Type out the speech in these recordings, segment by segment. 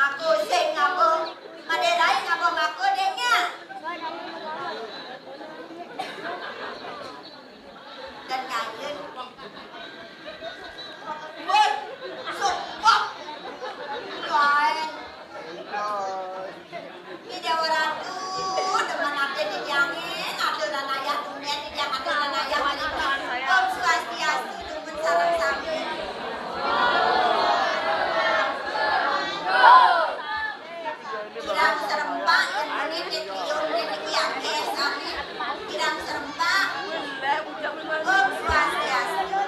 ngaku sing ngaku maderai ngaku dengnya dan ngayun buat support lain ini Jawa Ratu teman ada di jangin ada dan ayah dunia di jangan ada dan ayah wanita Om Swastiastu teman sarang sami kirang serempak yang menit tiun di kiake sami kirang serempak Om Swastiastu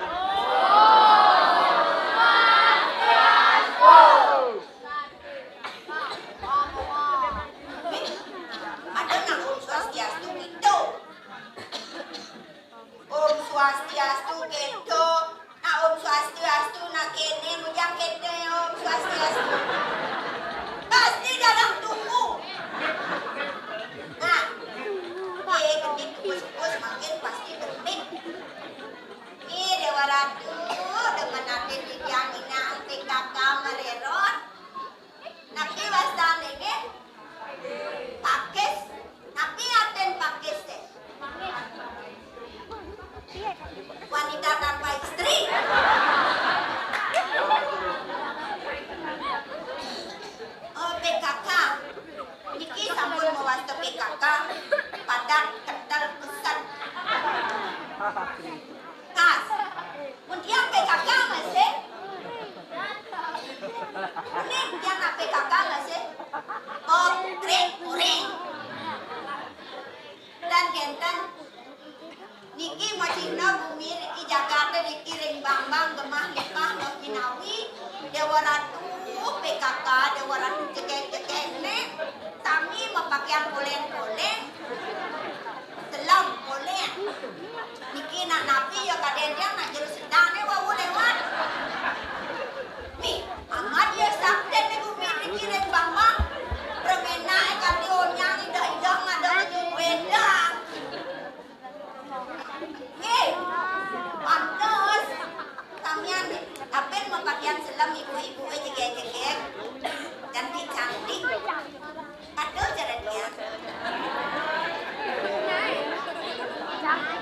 ada nang Om Swastiastu gitu Om Swastiastu gitu nah Om Swastiastu nak kene mujang kene Om Swastiastu pasti dalam tunggu nah ketik kupus-kupus makin pasti bermik ini Dewa Ratu dengan nanti di jangina antik kakak mererot nabi wastan ini pakis tapi aten pakis deh wanita tanpa istri PKK niki sampun mewasto PKK pada kental pesan kas kemudian PKK masih ini yang PKK masih kuring dan genten niki macina bumi niki Jakarta niki ring bambang gemah lepah no kinawi Dewa Ratu PKK Dewa Ratu cekek-cekek ne sami mepakaian poleng-poleng selam poleng niki nak napi ya kaden yang nak jeru sedang ne wawu lewat mi amat ya sakten ne bumi niki ring bambang permena kadion yang idah-idah ada wedang pantas kamian apen mepakaian selam ibu-ibu cekek-cekek cantik-cantik aduh caranya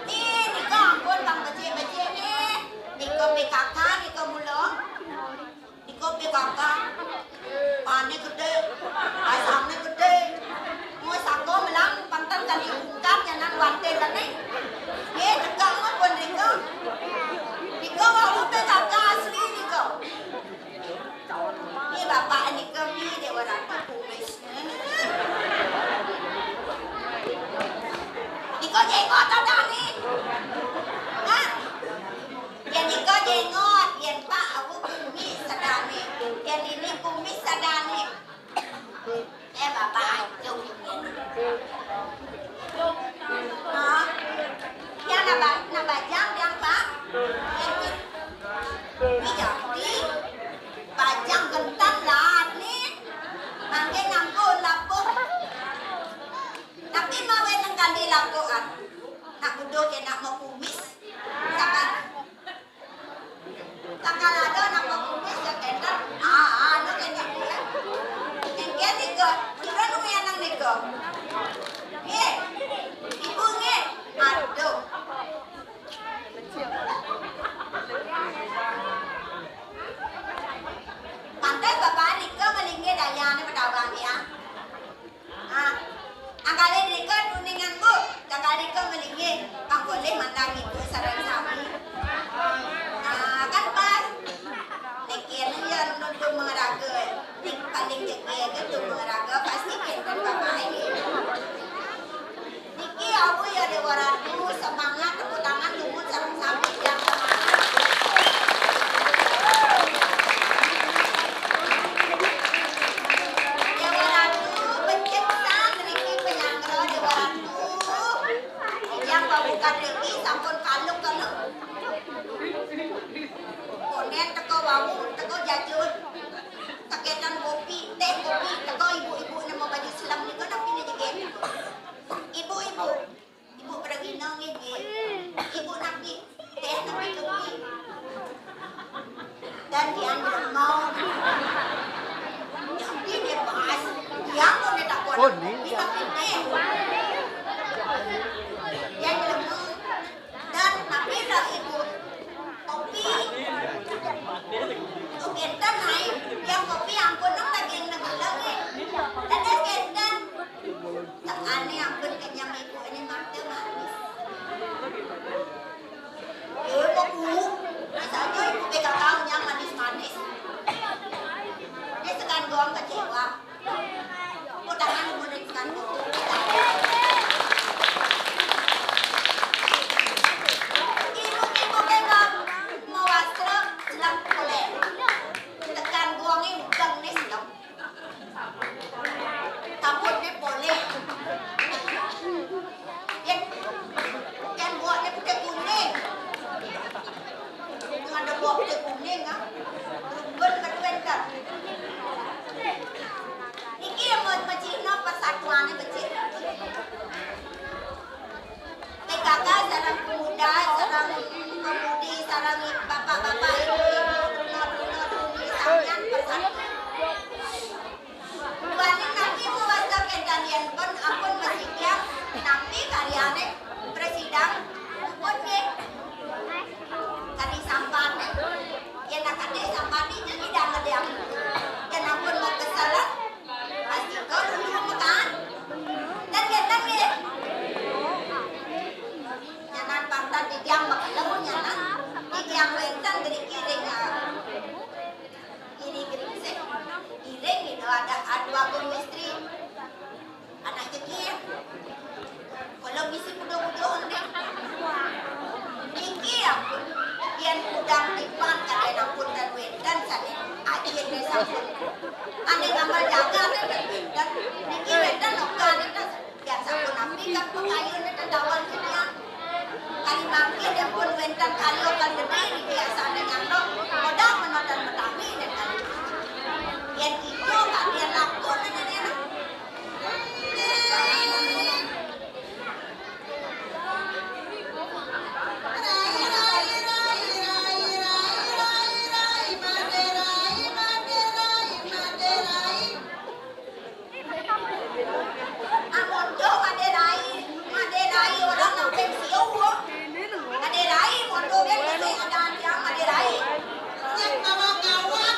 ini kok ampun bang bece-bece nih niko PKK niko mulung niko PKK panik gede asamnya gede mau sako melang pantas kali ungkap jangan wanten dan nih dekat pun Niko mau PKK asli Niko ini bapak Niko ini Dewa Ratu kumis Niko jenggot ada nih nah yang Niko jenggot yang pak aku kumis sadane yang ini kumis sadane bapak acung ya nabajang yang pak ini jadi bajang gentang lah nih nanti ngangkut lapuk tapi mau yang kali lapukan nak budok ya nak mau kumis sakan ada nak mau kumis ya kental anu kena dia yang nika kira nu yang nang nika ibu nge aduh pantai bapak Nika melingge daya ni pedawang ya angkali Nika tuningan bu angkali Nika melingge kang boleh mandang ibu sarang sami kan pas Nikian yang nunjuk mengeraga Nik paling jengkel itu mengeraga pasti kental bapak ini Niki aku ya Dewa Ratu semangat tepuk tangan lumut sarang sami yang Dewa Ratu pencipta Niki penyanggara Dewa Ratu yang babukan Niki sampun kalung-kalung konen teko wawu teko jajut teketan kopi teh kopi teko ibu Kita pikir yang lemu dan napira ibu kopi kentan naik yang kopi ampun nang daging nang lagi ada kentan tak aneh ampun kenyang ibu ini mata manis koku misalnya ibu pegang kau yang manis-manis dia sekan doang kecewa udahan udah sekan koku ibu pegang mau wasra sedang boleh tekan doangnya udang nih sedang takutnya boleh yang buatnya putih kuning ada buah putih kuning ah rumben kan ini yang mau macam persatuannya becik PKK sarang pemuda sarang pemudi sarang bapak-bapak ibu-ibu noni sampean persatu buanin nanti mewasa kendalian pun ampun masih yang nanti karyane presiden pun ye kari sampane ya nak ade sampani jadi dah ngedang kan ampun mau kesalan pasti kau dulu makan dan kita ye nyanan pantat di jam bakal nyanan di jam wentan dari kiring kiring sih kiring itu ada aku istri anak kecil kalau misi mudah-mudahan deh tinggi ampun yang udang dipan kadang ampun dan wentan sadin akhir deh sampun ane gambar jaga dan tinggi wentan nokan itu biar sampun api kan pengayun itu dawan sedia kali bangkit dan pun wentan kayu kan gede biasa dengan lo modal menonton petami dan yang hijau kan yang lakon dan Maderai, mondo ben ada yang Maderai. Yang bawa kawan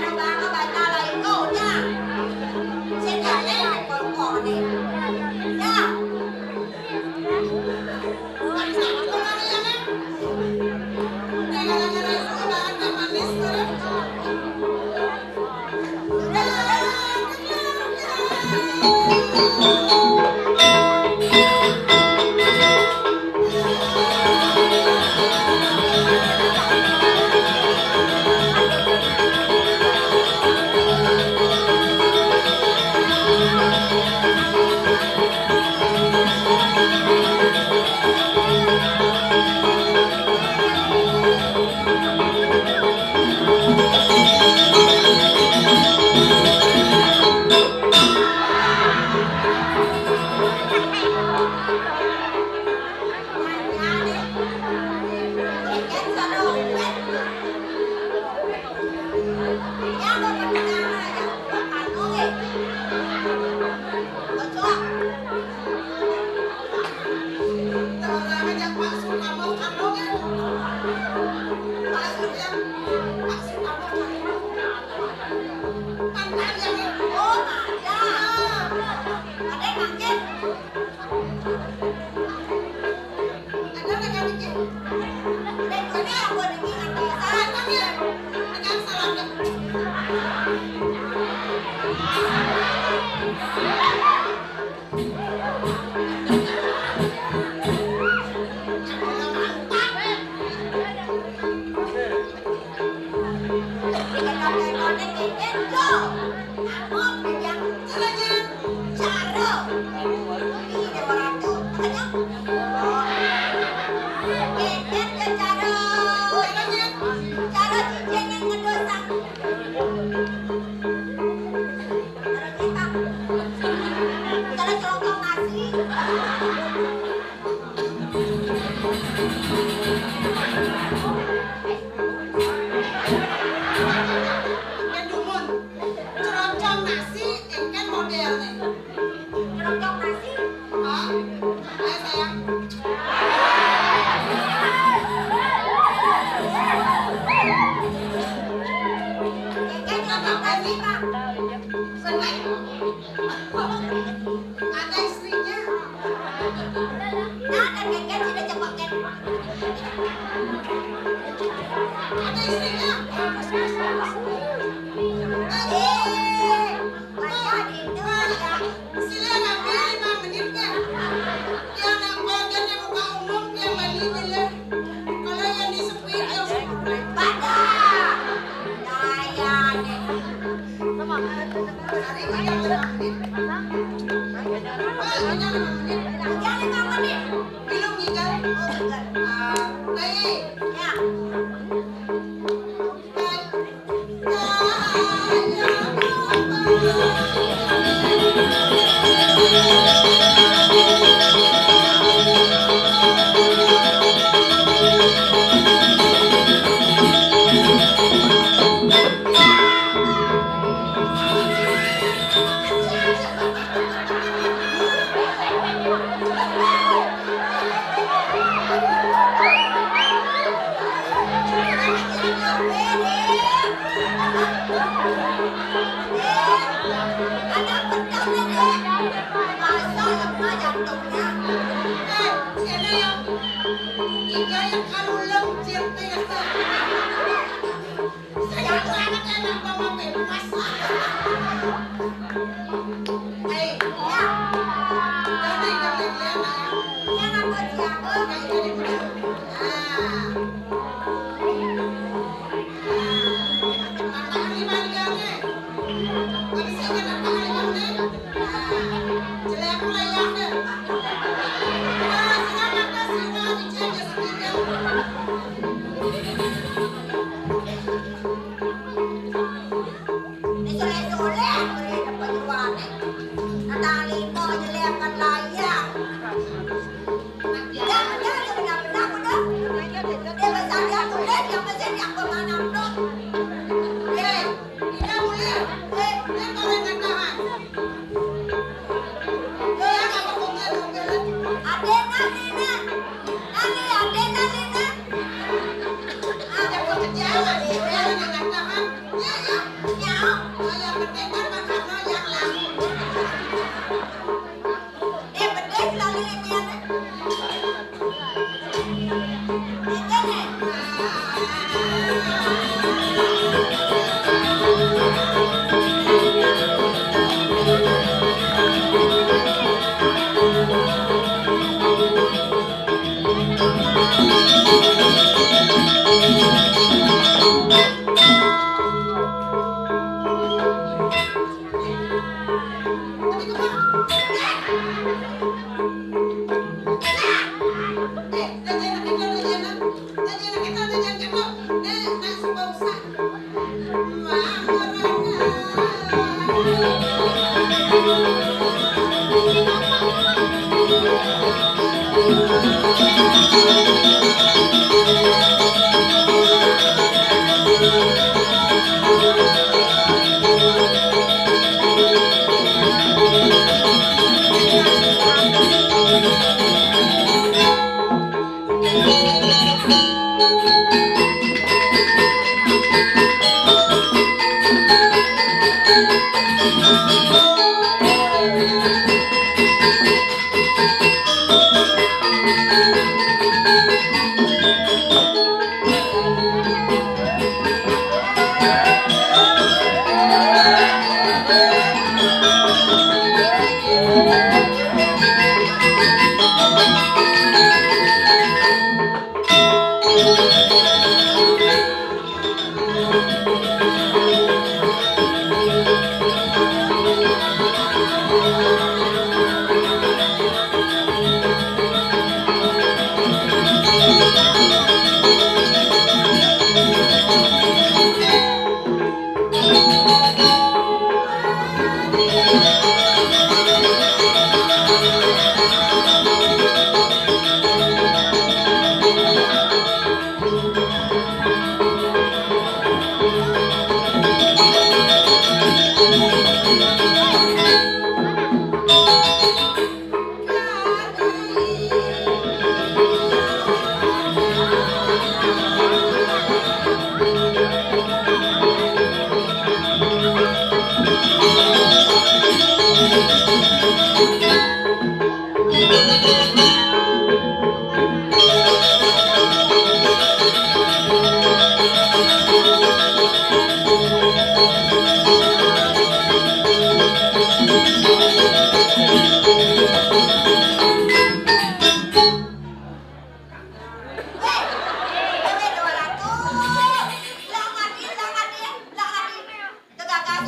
Ada bangga baca lain kau ya. Sedangnya kalau nih. Ya.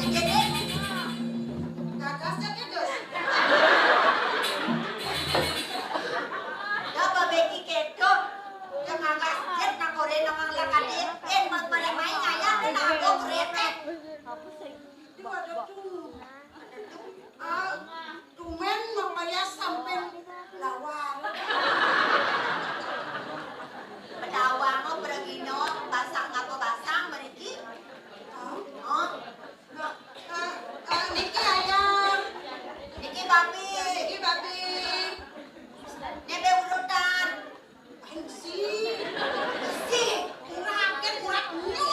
jadi. Gagasnya kedos. Dapat beki kedo. Jangan kaget nak kore nang lakadit. Main ngaya nak aku kerepet. Itu ada tuh. Tumen membayar sampai lawar. Pedawang mo bergino basang ngapa basang meriki. Oh. Niki ayam. Niki babi. Niki babi. Nebe urutan. Si. Si. Raket urat nyu.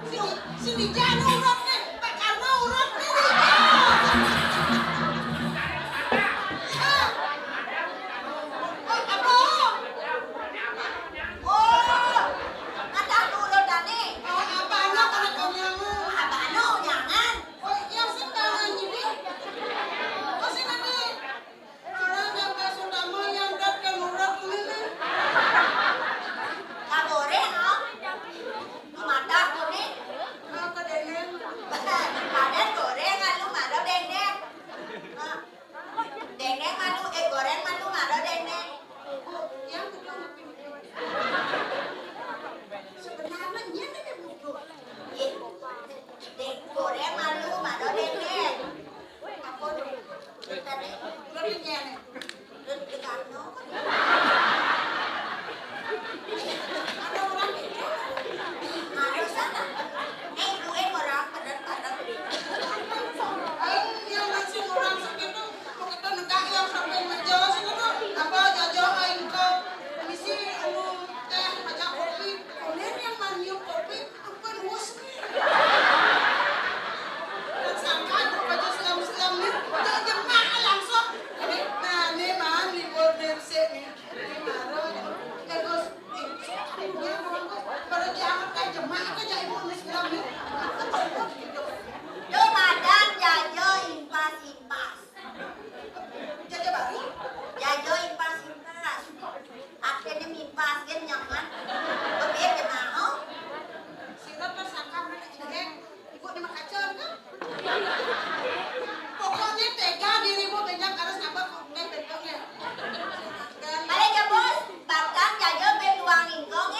Si. Si Dijan urat nih. Pak Karno urat nih. Pokoknya tega dirimu banyak harus nambah bentuknya. Balik ya bos, bahkan jajo betuang ingkong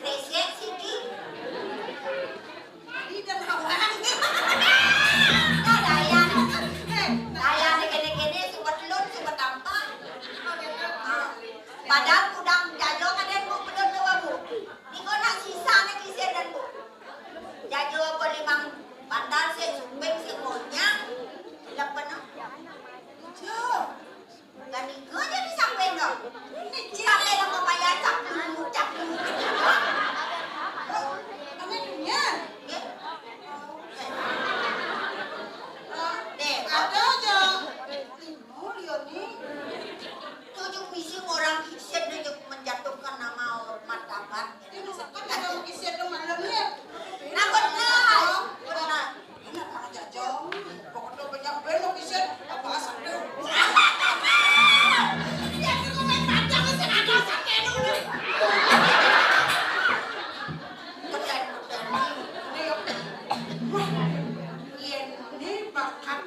resek siki. Di dan hawang. Nah daya nih kene super telur super tampang. Padahal kudang jajo kan bu belum bawa bu. Niko nak sisa nih kisah dan bu. Jajo apa limang pandal sih sumpeng sih monyang. Lepas no. Gani gue jadi sampai dong. Sampai dong kepaya cap dulu gitu. Namanya Ya. ada aja. Limo Lioni. Tujuh misi orang kisah tujuh menjatuhkan nama martabat. Dia misalkan ada mau kisah dong malamnya. Nah benar. Ini apa aja jauh. Pokoknya banyak belok kisah apa asal dulu. Ya kita main padang sih ada sakit dulu. Ini bakat.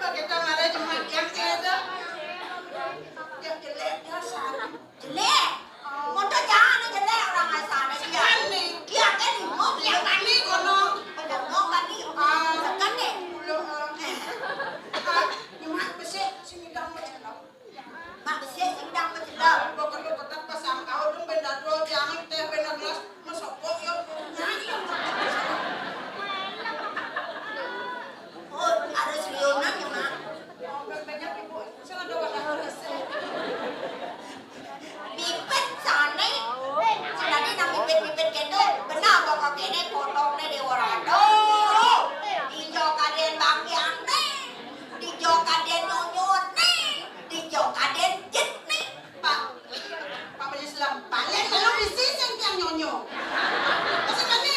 Kita ada cuma yang itu. Yang jelek dasar. Jelek. Motor jangan jelek orang asal dia. Sekali. Dia kan mau Yang tadi kono. ngomong tadi. Sekan deh. Cuma besi sini dong macam. Mak besi sedang menjelak. Pokok-pokok pasang kau dong benda dua jangan teh benda gelas masuk yo. Nyanyi. Oh, harus Leona ya mak. Banyak ibu. Saya ada wadah rasa. Pipet sana. Tadi nang pipet kendo. Benar kok kene potongnya di warado. Dijo kaden bagian nih. Dijo kaden nyonyot nih. Dijo kaden jet nih. Pak Majelis Islam. Paling kalau bisi yang nyonyo. Masih mati.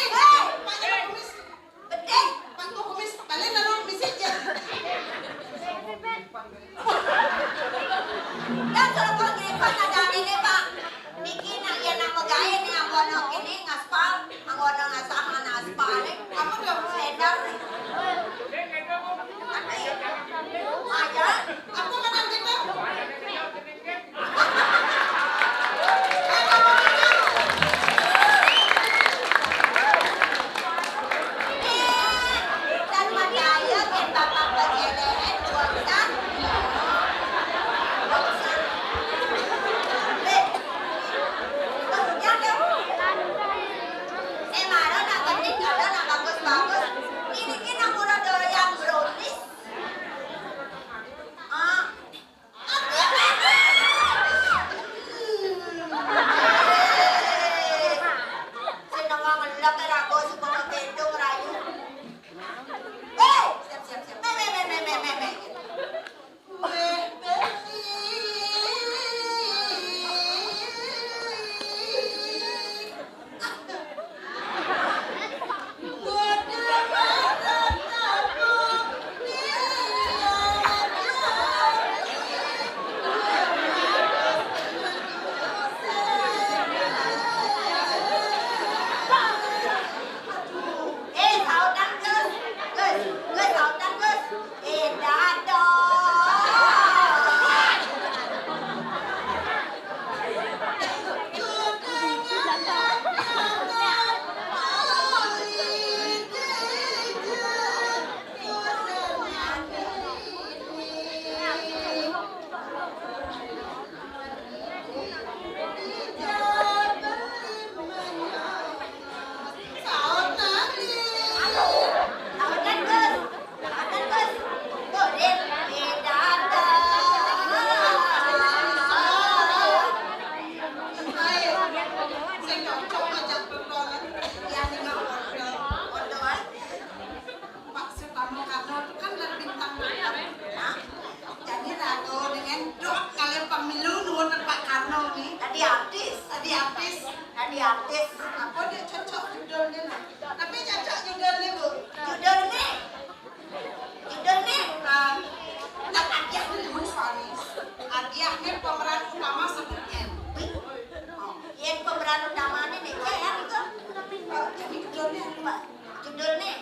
Pak. Judul nih.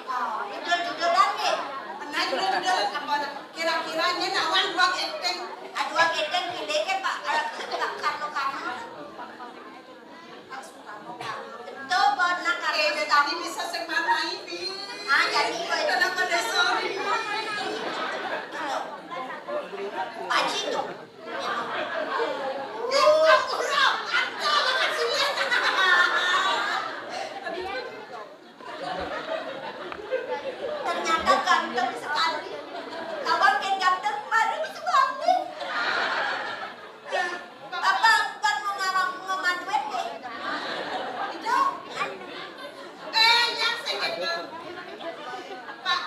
Judul-judulan nih. Nah, judul apa? Kira-kiranya nawan dua genteng. Dua gedeng pilih ke Pak. Karno kamu. Itu buat nak karno Tadi bisa semanai bi. jadi buat Kenapa desori? Pak Citu. Aku roh, ada makasih lihat. Ternyata ganteng sekali. Kawan kan ganteng, mana bisa ganteng? Apa bukan mau ngaduin deh? Itu. Yang segitu. Pak,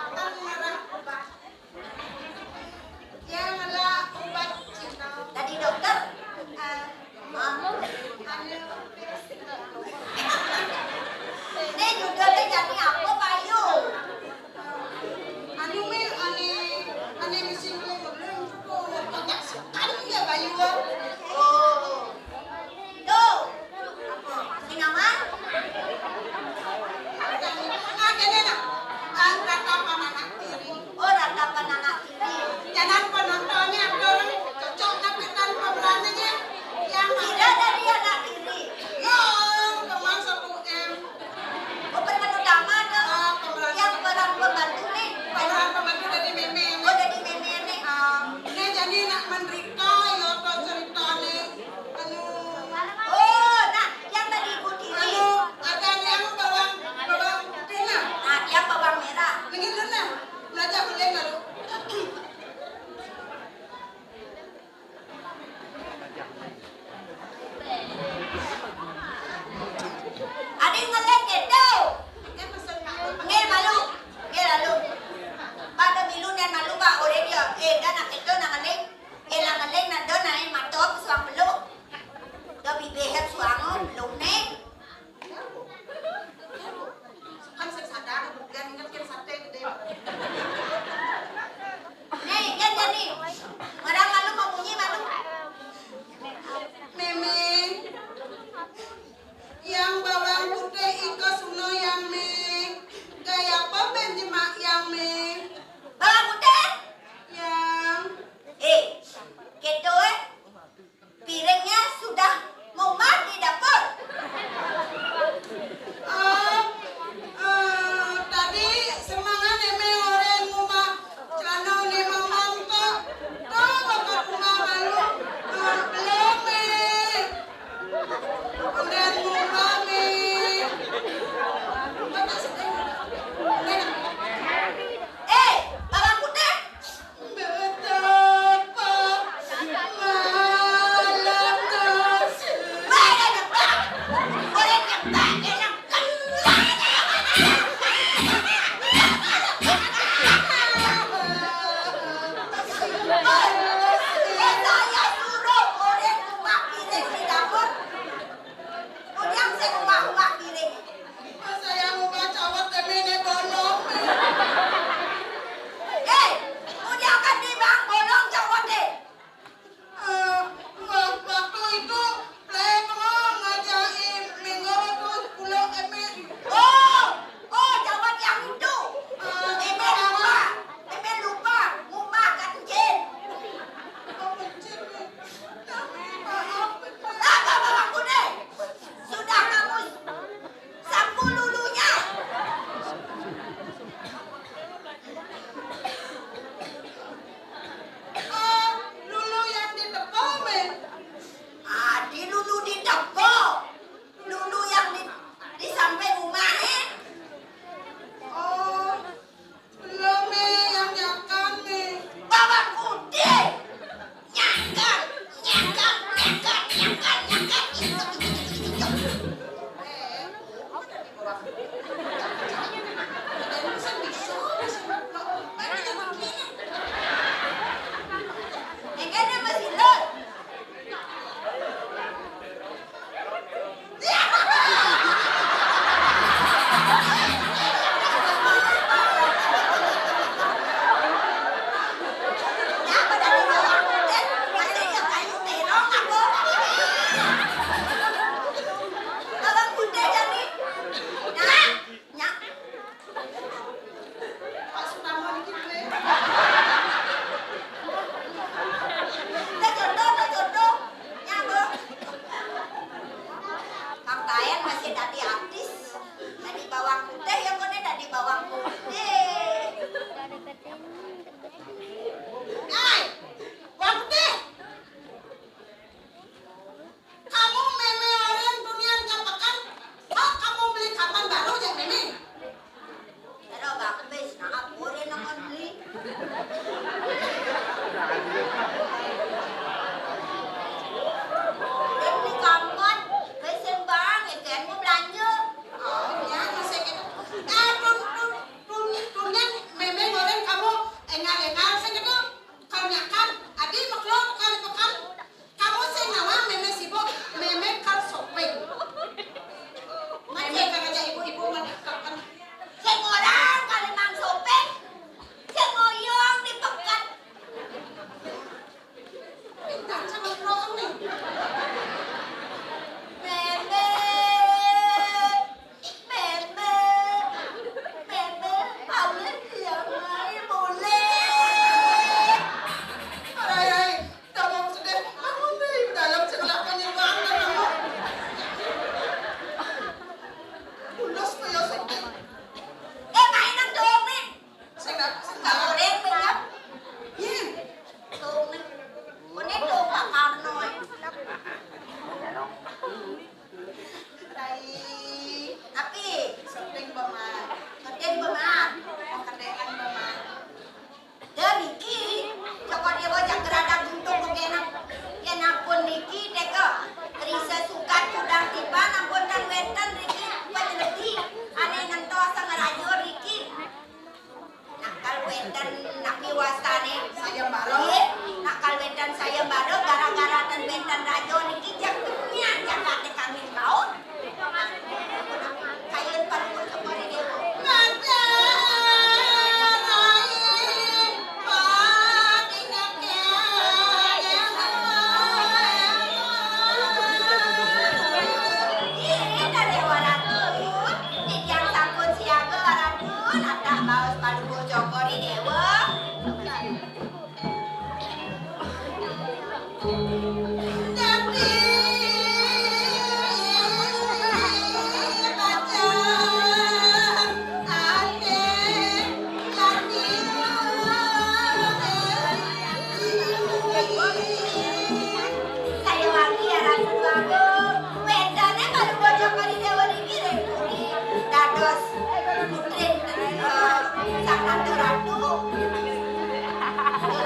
Tante Ratu.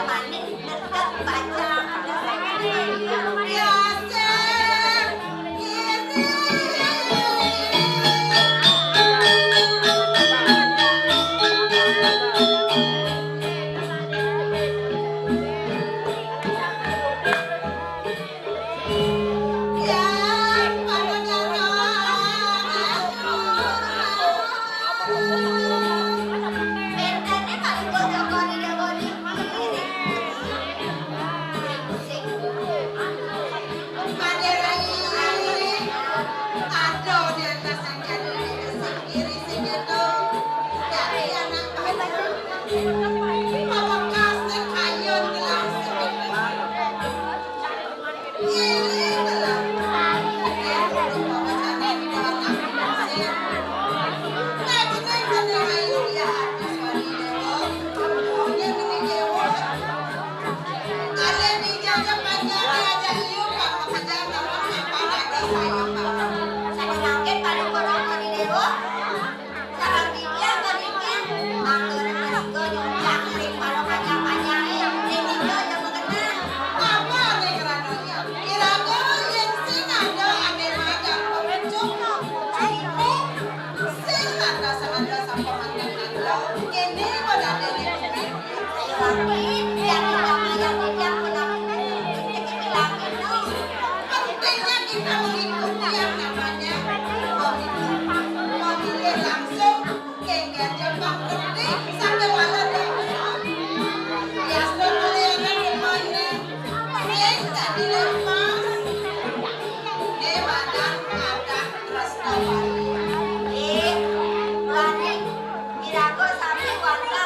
Manis dekat baca. Biasa ini. Mirago sampai warga